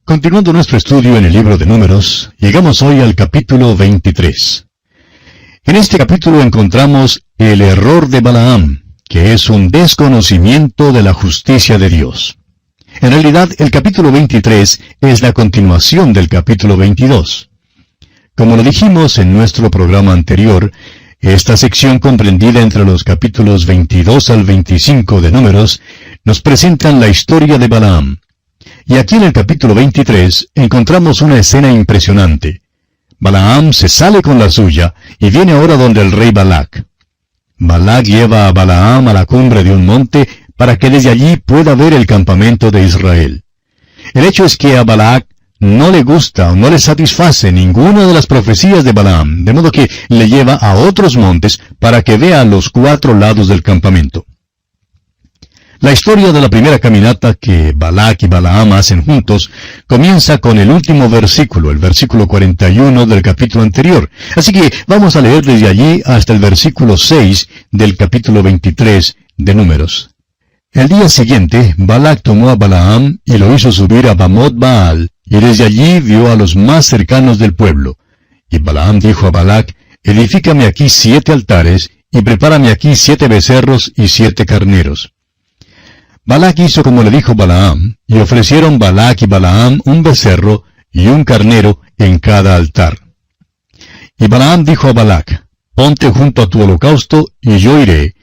Continuando nuestro estudio en el libro de Números, llegamos hoy al capítulo 23. En este capítulo encontramos el error de Balaam, que es un desconocimiento de la justicia de Dios. En realidad, el capítulo 23 es la continuación del capítulo 22. Como lo dijimos en nuestro programa anterior, esta sección comprendida entre los capítulos 22 al 25 de Números nos presentan la historia de Balaam. Y aquí en el capítulo 23 encontramos una escena impresionante. Balaam se sale con la suya y viene ahora donde el rey Balac. Balac lleva a Balaam a la cumbre de un monte para que desde allí pueda ver el campamento de Israel. El hecho es que a Balac no le gusta o no le satisface ninguna de las profecías de Balaam, de modo que le lleva a otros montes para que vea los 4 lados del campamento. La historia de la primera caminata que Balac y Balaam hacen juntos comienza con el último versículo, el versículo 41 del capítulo anterior. Así que vamos a leer desde allí hasta el versículo 6 del capítulo 23 de Números. El día siguiente, Balac tomó a Balaam y lo hizo subir a Bamot Baal, y desde allí vio a los más cercanos del pueblo. Y Balaam dijo a Balac, edifícame aquí 7 altares, y prepárame aquí 7 becerros y 7 carneros. Balac hizo como le dijo Balaam, y ofrecieron Balac y Balaam un becerro y un carnero en cada altar. Y Balaam dijo a Balac, ponte junto a tu holocausto, y yo iré.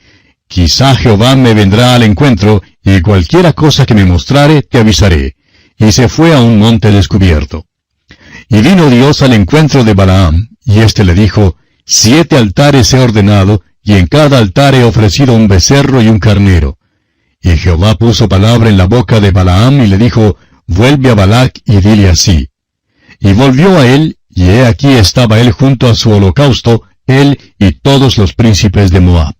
Quizá Jehová me vendrá al encuentro, y cualquiera cosa que me mostrare te avisaré. Y se fue a un monte descubierto. Y vino Dios al encuentro de Balaam, y éste le dijo, 7 altares he ordenado, y en cada altar he ofrecido un becerro y un carnero. Y Jehová puso palabra en la boca de Balaam y le dijo, vuelve a Balac y dile así. Y volvió a él, y he aquí estaba él junto a su holocausto, él y todos los príncipes de Moab.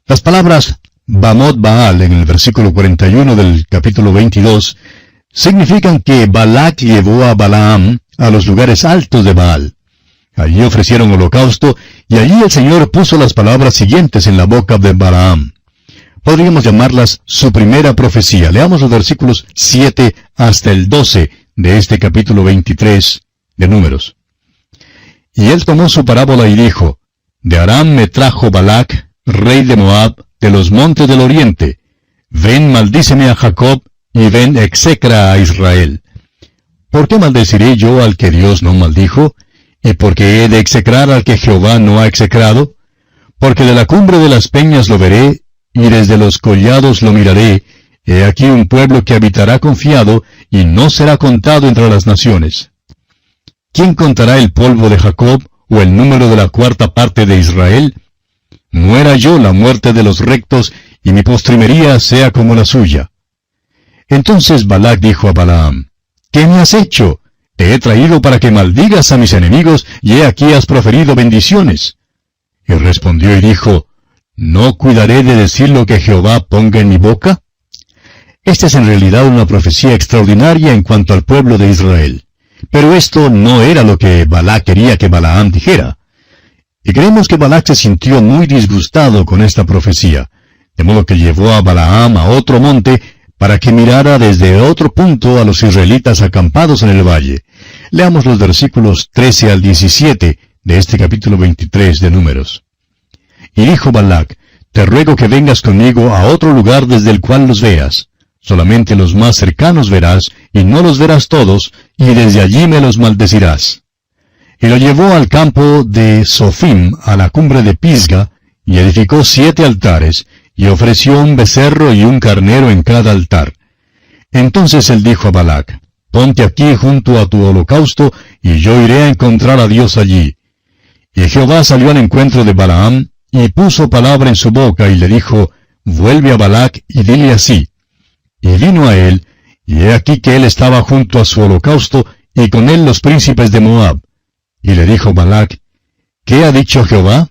Las palabras Bamot Baal en el versículo 41 del capítulo 22 significan que Balac llevó a Balaam a los lugares altos de Baal. Allí ofrecieron holocausto, y allí el Señor puso las palabras siguientes en la boca de Balaam. Podríamos llamarlas su primera profecía. Leamos los versículos 7 hasta el 12 de este capítulo 23 de Números. Y él tomó su parábola y dijo, de Aram me trajo Balac, rey de Moab, de los montes del oriente. Ven, maldíceme a Jacob, y ven, execra a Israel. ¿Por qué maldeciré yo al que Dios no maldijo? ¿Y por qué he de execrar al que Jehová no ha execrado? Porque de la cumbre de las peñas lo veré, y desde los collados lo miraré. He aquí un pueblo que habitará confiado, y no será contado entre las naciones. ¿Quién contará el polvo de Jacob, o el número de la 4ª parte de Israel? Muera yo la muerte de los rectos, y mi postrimería sea como la suya. Entonces Balac dijo a Balaam, ¿qué me has hecho? Te he traído para que maldigas a mis enemigos, y he aquí has proferido bendiciones. Y respondió y dijo, ¿no cuidaré de decir lo que Jehová ponga en mi boca? Esta es en realidad una profecía extraordinaria en cuanto al pueblo de Israel. Pero esto no era lo que Balac quería que Balaam dijera. Y creemos que Balac se sintió muy disgustado con esta profecía, de modo que llevó a Balaam a otro monte para que mirara desde otro punto a los israelitas acampados en el valle. Leamos los versículos 13 al 17 de este capítulo 23 de Números. Y dijo Balac, te ruego que vengas conmigo a otro lugar desde el cual los veas. Solamente los más cercanos verás, y no los verás todos, y desde allí me los maldecirás. Y lo llevó al campo de Sofim, a la cumbre de Pisga, y edificó 7 altares, y ofreció un becerro y un carnero en cada altar. Entonces él dijo a Balac, ponte aquí junto a tu holocausto, y yo iré a encontrar a Dios allí. Y Jehová salió al encuentro de Balaam, y puso palabra en su boca, y le dijo, vuelve a Balac, y dile así. Y vino a él, y he aquí que él estaba junto a su holocausto, y con él los príncipes de Moab. Y le dijo Balac, ¿qué ha dicho Jehová?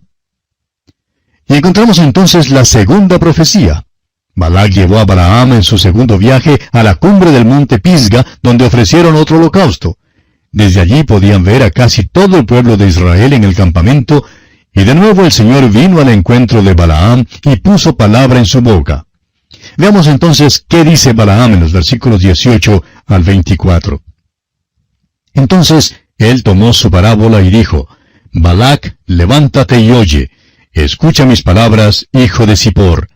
Y encontramos entonces la segunda profecía. Balac llevó a Balaam en su segundo viaje a la cumbre del monte Pisga, donde ofrecieron otro holocausto. Desde allí podían ver a casi todo el pueblo de Israel en el campamento, y de nuevo el Señor vino al encuentro de Balaam y puso palabra en su boca. Veamos entonces qué dice Balaam en los versículos 18 al 24. Entonces él tomó su parábola y dijo, Balac, levántate y oye, escucha mis palabras, hijo de Zippor.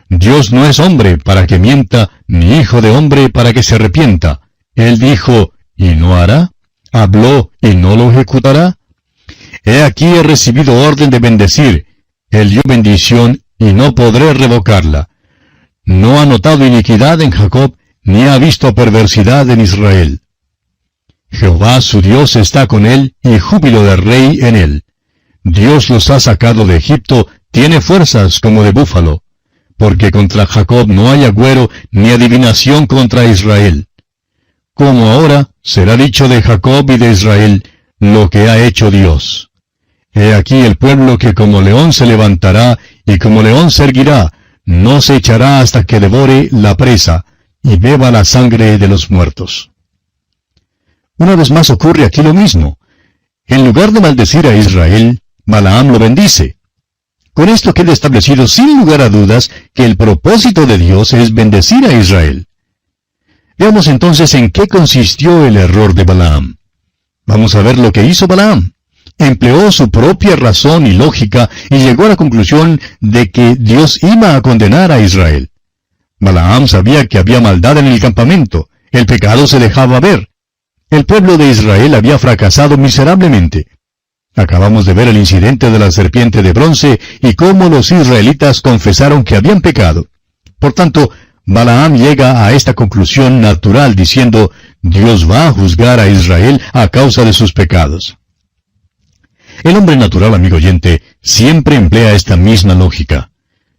Dios no es hombre para que mienta, ni hijo de hombre para que se arrepienta. Él dijo, ¿y no hará? ¿Habló y no lo ejecutará? He aquí he recibido orden de bendecir. Él dio bendición y no podré revocarla. No ha notado iniquidad en Jacob, ni ha visto perversidad en Israel. Jehová su Dios está con él, y júbilo de rey en él. Dios los ha sacado de Egipto, tiene fuerzas como de búfalo. Porque contra Jacob no hay agüero, ni adivinación contra Israel. Como ahora será dicho de Jacob y de Israel, lo que ha hecho Dios. He aquí el pueblo que como león se levantará, y como león se erguirá, no se echará hasta que devore la presa, y beba la sangre de los muertos. Una vez más ocurre aquí lo mismo. En lugar de maldecir a Israel, Balaam lo bendice. Con esto queda establecido sin lugar a dudas que el propósito de Dios es bendecir a Israel. Veamos entonces en qué consistió el error de Balaam. Vamos a ver lo que hizo Balaam. Empleó su propia razón y lógica y llegó a la conclusión de que Dios iba a condenar a Israel. Balaam sabía que había maldad en el campamento, el pecado se dejaba ver. El pueblo de Israel había fracasado miserablemente. Acabamos de ver el incidente de la serpiente de bronce y cómo los israelitas confesaron que habían pecado. Por tanto, Balaam llega a esta conclusión natural diciendo, Dios va a juzgar a Israel a causa de sus pecados. El hombre natural, amigo oyente, siempre emplea esta misma lógica.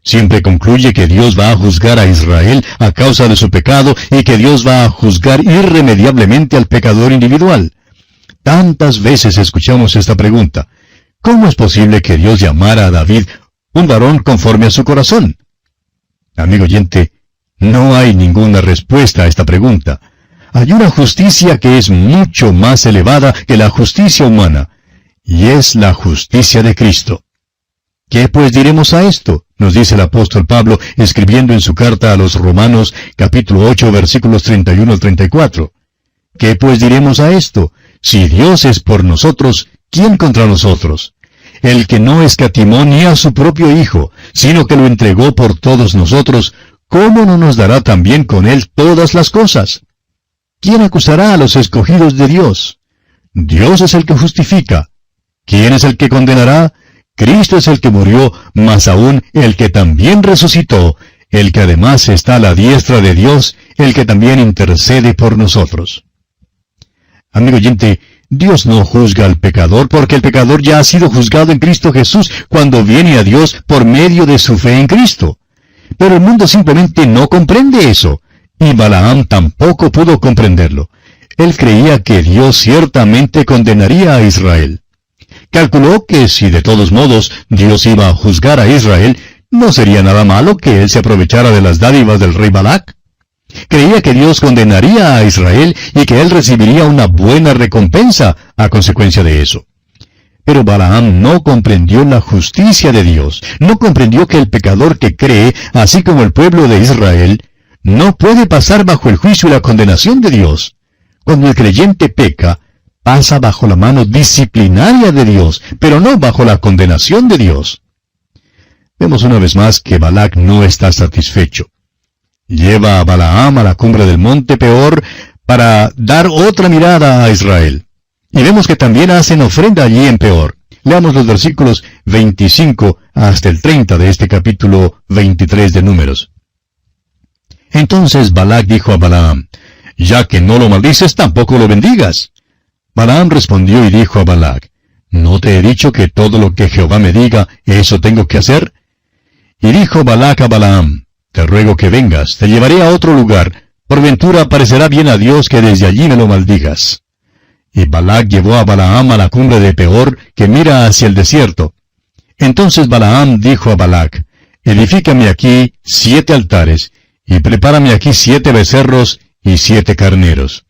Siempre concluye que Dios va a juzgar a Israel a causa de su pecado y que Dios va a juzgar irremediablemente al pecador individual. Tantas veces escuchamos esta pregunta. ¿Cómo es posible que Dios llamara a David un varón conforme a su corazón? Amigo oyente, no hay ninguna respuesta a esta pregunta. Hay una justicia que es mucho más elevada que la justicia humana, y es la justicia de Cristo. ¿Qué pues diremos a esto? Nos dice el apóstol Pablo escribiendo en su carta a los Romanos, capítulo 8, versículos 31 al 34. ¿Qué pues diremos a esto? Si Dios es por nosotros, ¿quién contra nosotros? El que no escatimó ni a su propio Hijo, sino que lo entregó por todos nosotros, ¿cómo no nos dará también con él todas las cosas? ¿Quién acusará a los escogidos de Dios? Dios es el que justifica. ¿Quién es el que condenará? Cristo es el que murió, mas aún el que también resucitó, el que además está a la diestra de Dios, el que también intercede por nosotros. Amigo oyente, Dios no juzga al pecador porque el pecador ya ha sido juzgado en Cristo Jesús cuando viene a Dios por medio de su fe en Cristo. Pero el mundo simplemente no comprende eso, y Balaam tampoco pudo comprenderlo. Él creía que Dios ciertamente condenaría a Israel. Calculó que si de todos modos Dios iba a juzgar a Israel, no sería nada malo que él se aprovechara de las dádivas del rey Balac. Creía que Dios condenaría a Israel y que él recibiría una buena recompensa a consecuencia de eso. Pero Balaam no comprendió la justicia de Dios, no comprendió que el pecador que cree, así como el pueblo de Israel, no puede pasar bajo el juicio y la condenación de Dios. Cuando el creyente peca, pasa bajo la mano disciplinaria de Dios, pero no bajo la condenación de Dios. Vemos una vez más que Balac no está satisfecho. Lleva a Balaam a la cumbre del monte Peor para dar otra mirada a Israel. Y vemos que también hacen ofrenda allí en Peor. Leamos los versículos 25 hasta el 30 de este capítulo 23 de Números. Entonces Balac dijo a Balaam, ya que no lo maldices, tampoco lo bendigas. Balaam respondió y dijo a Balac, ¿no te he dicho que todo lo que Jehová me diga, eso tengo que hacer? Y dijo Balac a Balaam, te ruego que vengas, te llevaré a otro lugar, por ventura parecerá bien a Dios que desde allí me lo maldigas. Y Balac llevó a Balaam a la cumbre de Peor, que mira hacia el desierto. Entonces Balaam dijo a Balac, edifícame aquí 7 altares, y prepárame aquí 7 becerros y 7 carneros.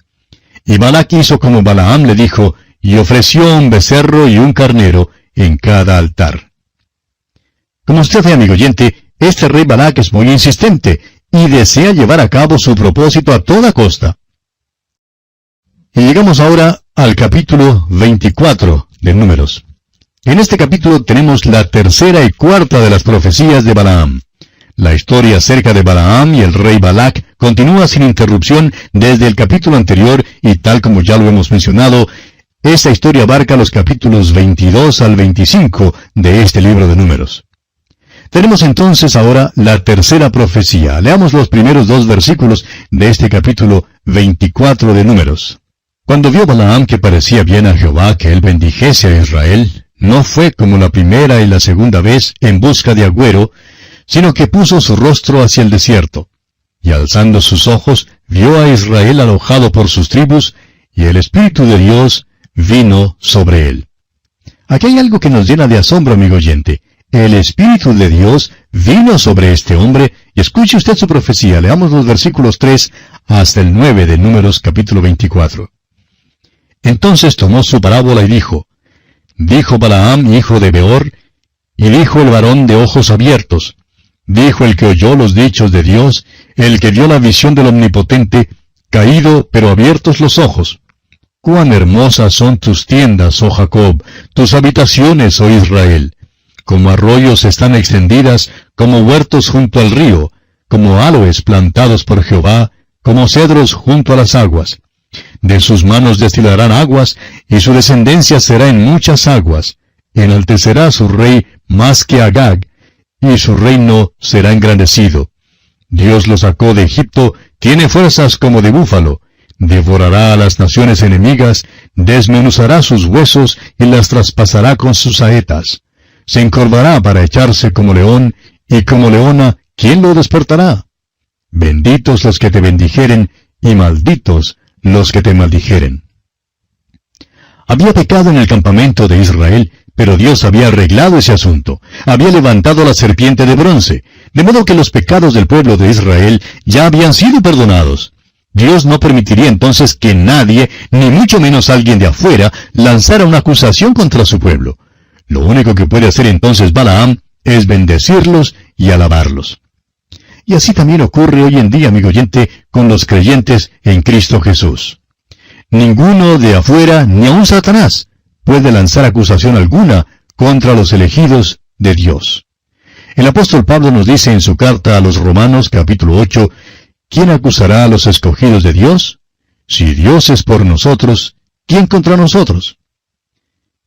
Y Balac hizo como Balaam le dijo, y ofreció un becerro y un carnero en cada altar. Como usted ve, amigo oyente, este rey Balac es muy insistente, y desea llevar a cabo su propósito a toda costa. Y llegamos ahora al capítulo 24 de Números. En este capítulo tenemos la tercera y cuarta de las profecías de Balaam. La historia acerca de Balaam y el rey Balac continúa sin interrupción desde el capítulo anterior y tal como ya lo hemos mencionado, esta historia abarca los capítulos 22 al 25 de este libro de Números. Tenemos entonces ahora la tercera profecía. Leamos los primeros 2 versículos de este capítulo 24 de Números. Cuando vio Balaam que parecía bien a Jehová que él bendijese a Israel, no fue como la primera y la segunda vez en busca de agüero, sino que puso su rostro hacia el desierto. Y alzando sus ojos, vio a Israel alojado por sus tribus, y el Espíritu de Dios vino sobre él. Aquí hay algo que nos llena de asombro, amigo oyente. El Espíritu de Dios vino sobre este hombre, y escuche usted su profecía. Leamos los versículos 3 hasta el 9 de Números capítulo 24. Entonces tomó su parábola y dijo, dijo Balaam, hijo de Beor, y dijo el varón de ojos abiertos, dijo el que oyó los dichos de Dios, el que vio la visión del Omnipotente, caído pero abiertos los ojos. Cuán hermosas son tus tiendas, oh Jacob, tus habitaciones, oh Israel. Como arroyos están extendidas, como huertos junto al río, como aloes plantados por Jehová, como cedros junto a las aguas. De sus manos destilarán aguas, y su descendencia será en muchas aguas. Enaltecerá su rey más que Agag, y su reino será engrandecido. Dios lo sacó de Egipto, tiene fuerzas como de búfalo. Devorará a las naciones enemigas, desmenuzará sus huesos y las traspasará con sus saetas. Se encorvará para echarse como león, y como leona, ¿quién lo despertará? Benditos los que te bendijeren, y malditos los que te maldijeren. Había pecado en el campamento de Israel, pero Dios había arreglado ese asunto. Había levantado la serpiente de bronce, de modo que los pecados del pueblo de Israel ya habían sido perdonados. Dios no permitiría entonces que nadie, ni mucho menos alguien de afuera, lanzara una acusación contra su pueblo. Lo único que puede hacer entonces Balaam es bendecirlos y alabarlos. Y así también ocurre hoy en día, amigo oyente, con los creyentes en Cristo Jesús. Ninguno de afuera, ni aun Satanás, puede lanzar acusación alguna contra los elegidos de Dios. El apóstol Pablo nos dice en su carta a los Romanos, capítulo 8, ¿quién acusará a los escogidos de Dios? Si Dios es por nosotros, ¿quién contra nosotros?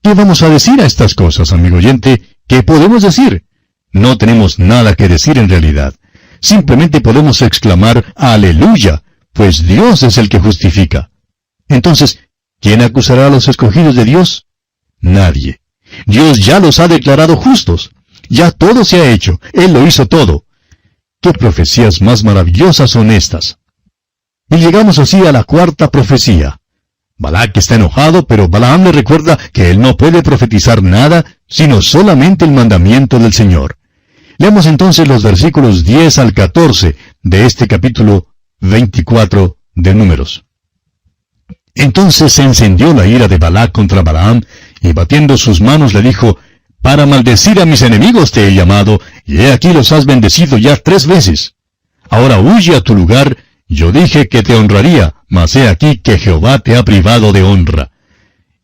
¿Qué vamos a decir a estas cosas, amigo oyente? ¿Qué podemos decir? No tenemos nada que decir en realidad. Simplemente podemos exclamar ¡Aleluya!, pues Dios es el que justifica. Entonces, ¿quién acusará a los escogidos de Dios? Nadie. Dios ya los ha declarado justos. Ya todo se ha hecho. Él lo hizo todo. ¡Qué profecías más maravillosas son estas! Y llegamos así a la cuarta profecía. Balac está enojado, pero Balaam le recuerda que él no puede profetizar nada, sino solamente el mandamiento del Señor. Leamos entonces los versículos 10 al 14 de este capítulo 24 de Números. Entonces se encendió la ira de Balac contra Balaam, y batiendo sus manos le dijo, para maldecir a mis enemigos te he llamado, y he aquí los has bendecido ya 3 veces. Ahora huye a tu lugar. Yo dije que te honraría, mas he aquí que Jehová te ha privado de honra.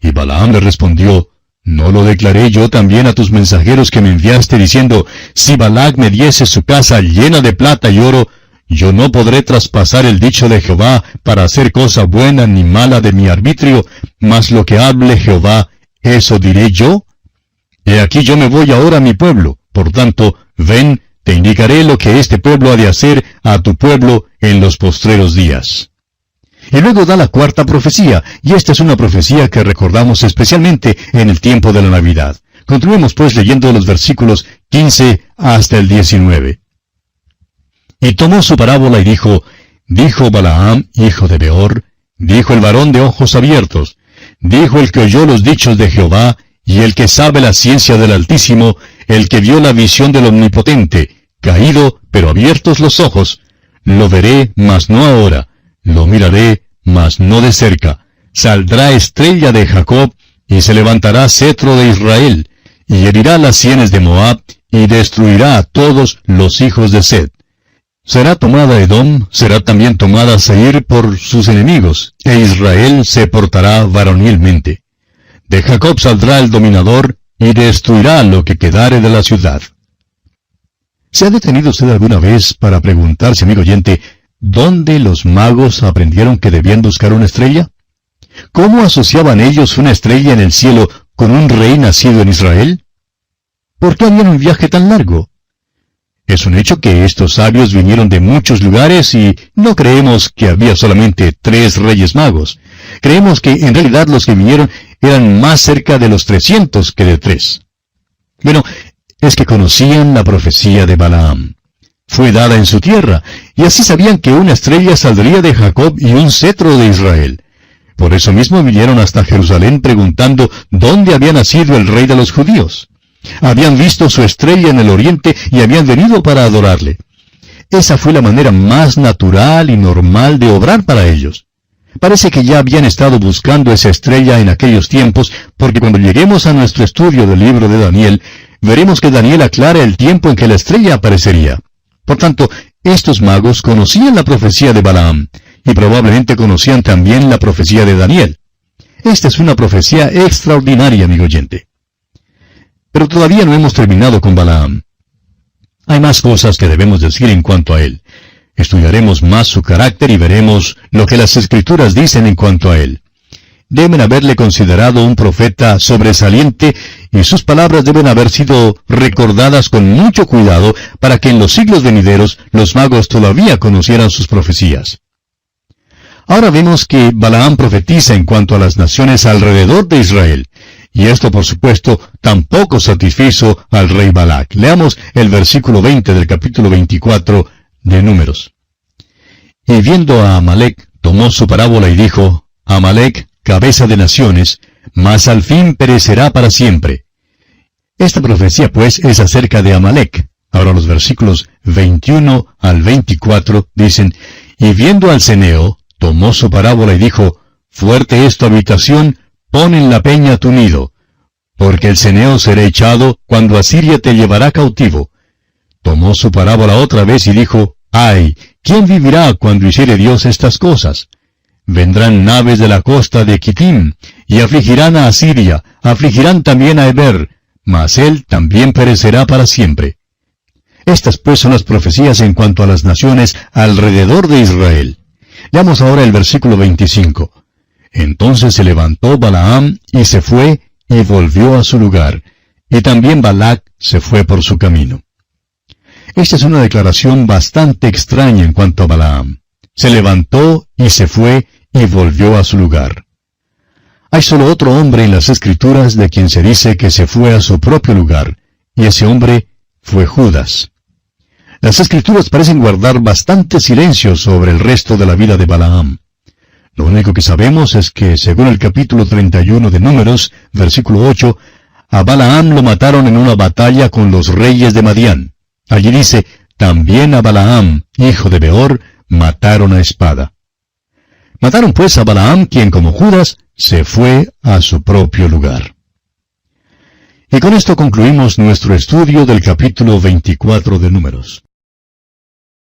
Y Balaam le respondió, ¿no lo declaré yo también a tus mensajeros que me enviaste, diciendo, si Balac me diese su casa llena de plata y oro, yo no podré traspasar el dicho de Jehová para hacer cosa buena ni mala de mi arbitrio, mas lo que hable Jehová, ¿eso diré yo? He aquí yo me voy ahora a mi pueblo, por tanto, ven, te indicaré lo que este pueblo ha de hacer a tu pueblo en los postreros días. Y luego da la cuarta profecía, y esta es una profecía que recordamos especialmente en el tiempo de la Navidad. Continuemos pues leyendo los versículos 15 hasta el 19. Y tomó su parábola y dijo, dijo Balaam, hijo de Beor, dijo el varón de ojos abiertos, dijo el que oyó los dichos de Jehová, y el que sabe la ciencia del Altísimo, el que vio la visión del Omnipotente, caído, pero abiertos los ojos, lo veré, mas no ahora, lo miraré, mas no de cerca. Saldrá estrella de Jacob, y se levantará cetro de Israel, y herirá las sienes de Moab, y destruirá a todos los hijos de Sed. Será tomada Edom, será también tomada Seir por sus enemigos, e Israel se portará varonilmente. De Jacob saldrá el dominador, y destruirá lo que quedare de la ciudad. ¿Se ha detenido usted alguna vez para preguntarse, amigo oyente, dónde los magos aprendieron que debían buscar una estrella? ¿Cómo asociaban ellos una estrella en el cielo con un rey nacido en Israel? ¿Por qué harían un viaje tan largo? Es un hecho que estos sabios vinieron de muchos lugares y no creemos que había solamente 3 reyes magos. Creemos que en realidad los que vinieron eran más cerca de los 300 que de 3. Bueno, es que conocían la profecía de Balaam. Fue dada en su tierra, y así sabían que una estrella saldría de Jacob y un cetro de Israel. Por eso mismo vinieron hasta Jerusalén preguntando dónde había nacido el rey de los judíos. Habían visto su estrella en el oriente y habían venido para adorarle. Esa fue la manera más natural y normal de obrar para ellos. Parece que ya habían estado buscando esa estrella en aquellos tiempos, porque cuando lleguemos a nuestro estudio del libro de Daniel, veremos que Daniel aclara el tiempo en que la estrella aparecería. Por tanto, estos magos conocían la profecía de Balaam, y probablemente conocían también la profecía de Daniel. Esta es una profecía extraordinaria, amigo oyente. Pero todavía no hemos terminado con Balaam. Hay más cosas que debemos decir en cuanto a él. Estudiaremos más su carácter y veremos lo que las Escrituras dicen en cuanto a él. Deben haberle considerado un profeta sobresaliente y sus palabras deben haber sido recordadas con mucho cuidado para que en los siglos venideros los magos todavía conocieran sus profecías. Ahora vemos que Balaam profetiza en cuanto a las naciones alrededor de Israel. Y esto, por supuesto, tampoco satisfizo al rey Balac. Leamos el versículo 20 del capítulo 24 de Números. Y viendo a Amalec, tomó su parábola y dijo, Amalec, cabeza de naciones, mas al fin perecerá para siempre. Esta profecía, pues, es acerca de Amalec. Ahora los versículos 21 al 24 dicen, y viendo al ceneo, tomó su parábola y dijo, fuerte es tu habitación, pon en la peña tu nido, porque el ceneo será echado cuando Asiria te llevará cautivo. Tomó su parábola otra vez y dijo, ay, ¿quién vivirá cuando hiciere Dios estas cosas? Vendrán naves de la costa de Quitim, y afligirán a Asiria, afligirán también a Eber, mas él también perecerá para siempre. Estas pues son las profecías en cuanto a las naciones alrededor de Israel. Leamos ahora el versículo 25. Entonces se levantó Balaam y se fue y volvió a su lugar, y también Balac se fue por su camino. Esta es una declaración bastante extraña en cuanto a Balaam. Se levantó y se fue y volvió a su lugar. Hay solo otro hombre en las Escrituras de quien se dice que se fue a su propio lugar, y ese hombre fue Judas. Las Escrituras parecen guardar bastante silencio sobre el resto de la vida de Balaam. Lo único que sabemos es que, según el capítulo 31 de Números, versículo 8, a Balaam lo mataron en una batalla con los reyes de Madián. Allí dice, también a Balaam, hijo de Beor, mataron a espada. Mataron pues a Balaam, quien como Judas, se fue a su propio lugar. Y con esto concluimos nuestro estudio del capítulo 24 de Números.